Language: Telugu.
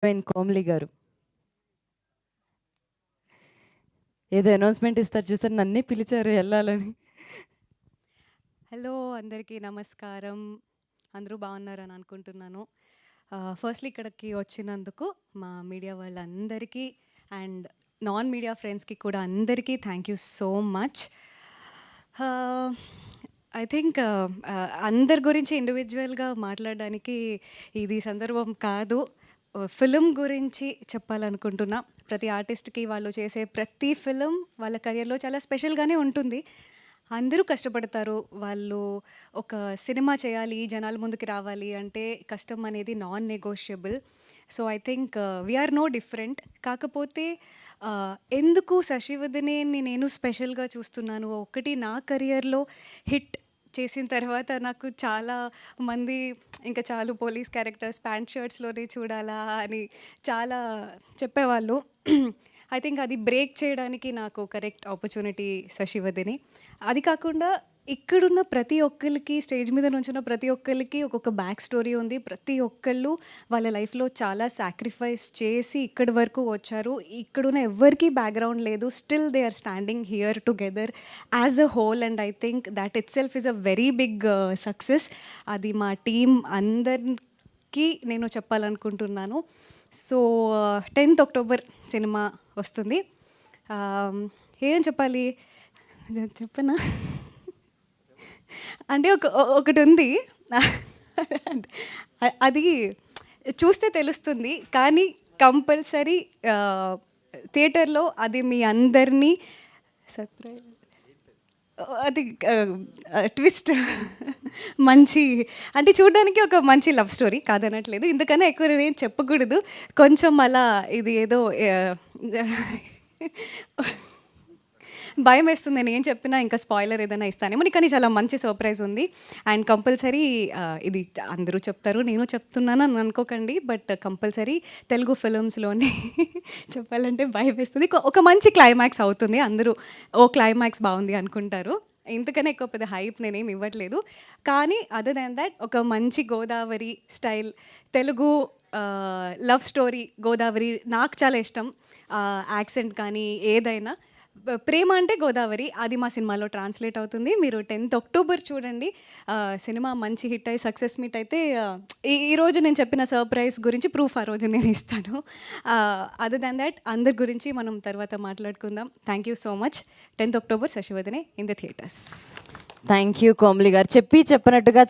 హీరోయిన్ కోమలి గారు ఏదో అనౌన్స్మెంట్ ఇస్తారు చూసారు, నన్నే పిలిచారు వెళ్ళాలని. హలో అందరికీ నమస్కారం. అందరూ బాగున్నారని అనుకుంటున్నాను. ఫస్ట్లీ ఇక్కడికి వచ్చినందుకు మా మీడియా వాళ్ళందరికీ అండ్ నాన్ మీడియా ఫ్రెండ్స్కి కూడా అందరికీ thank you so much. I think అందరి గురించి ఇండివిజువల్గా మాట్లాడడానికి ఇది సందర్భం కాదు. ఫిలిం గురించి చెప్పాలనుకుంటున్నా. ప్రతి ఆర్టిస్ట్కి వాళ్ళు చేసే ప్రతి ఫిలిం వాళ్ళ కెరియర్లో చాలా స్పెషల్గానే ఉంటుంది. అందరూ కష్టపడతారు. వాళ్ళు ఒక సినిమా చేయాలి, జనాల ముందుకి రావాలి అంటే కష్టం అనేది non negotiable. So I think we are no different. కాకపోతే ఎందుకు శశివదనేని నేను స్పెషల్గా చూస్తున్నాను, ఒకటి నా కెరియర్లో హిట్ చేసిన తర్వాత నాకు చాలా మంది ఇంకా చాలు పోలీస్ క్యారెక్టర్స్ ప్యాంట్ షర్ట్స్లోనే చూడాలా అని చాలా చెప్పేవాళ్ళు. ఐ థింక్ అది బ్రేక్ చేయడానికి నాకు కరెక్ట్ ఆపర్చునిటీ శశివదనే. అది కాకుండా ఇక్కడున్న ప్రతి ఒక్కరికి, స్టేజ్ మీద నుంచున్న ప్రతి ఒక్కరికి ఒక్కొక్క బ్యాక్ స్టోరీ ఉంది. ప్రతి ఒక్కళ్ళు వాళ్ళ లైఫ్లో చాలా సాక్రిఫైస్ చేసి ఇక్కడి వరకు వచ్చారు. ఇక్కడున్న ఎవ్వరికీ బ్యాక్గ్రౌండ్ లేదు. Still they are standing here together as a whole and I think that it self is a very big success. అది మా టీం అందరికీ నేను చెప్పాలనుకుంటున్నాను. సో 10th అక్టోబర్ సినిమా వస్తుంది. ఏం చెప్పాలి చెప్పనా అంటే ఒకటి ఉంది. అది చూస్తే తెలుస్తుంది, కానీ కంపల్సరీ థియేటర్లో అది మీ అందరినీ సర్ప్రైజ్. అది ట్విస్ట్ మంచి అంటే చూడడానికి ఒక మంచి లవ్ స్టోరీ కాదనట్లేదు. ఇందుకన్నా ఎక్కువ నేను చెప్పకూడదు. కొంచెం అలా ఇది ఏదో భయం వేస్తుంది. నేను ఏం చెప్పినా ఇంకా స్పాయిలర్ ఏదైనా ఇస్తానేమో, కానీ చాలా మంచి సర్ప్రైజ్ ఉంది. అండ్ కంపల్సరీ ఇది అందరూ చెప్తారు, నేను చెప్తున్నాను అని అనుకోకండి, బట్ కంపల్సరీ తెలుగు ఫిలిమ్స్లోనే చెప్పాలంటే భయం వేస్తుంది. ఒక మంచి క్లైమాక్స్ అవుతుంది. అందరూ ఓ క్లైమాక్స్ బాగుంది అనుకుంటారు. ఇంతకన్నా ఎక్కువ పెద్ద హైప్ నేనేం ఇవ్వట్లేదు. కానీ అదర్ దాన్ దాట్ ఒక మంచి Godavari style Telugu love story. Godavari నాకు చాలా ఇష్టం. యాక్సెంట్ కానీ ఏదైనా ప్రేమ అంటే గోదావరి, అది మా సినిమాలో ట్రాన్స్లేట్ అవుతుంది. మీరు 10th అక్టోబర్ చూడండి. సినిమా మంచి హిట్ అయ్యి సక్సెస్ మీట్ అయితే ఈరోజు నేను చెప్పిన సర్ప్రైజ్ గురించి ప్రూఫ్ ఆ రోజు నేను ఇస్తాను. అదర్ దాన్ దాట్ అందరి గురించి మనం తర్వాత మాట్లాడుకుందాం. Thank you so much. 10th October Sasivadane in the theatres. Thank you Komali గారు. చెప్పి చెప్పనట్టుగా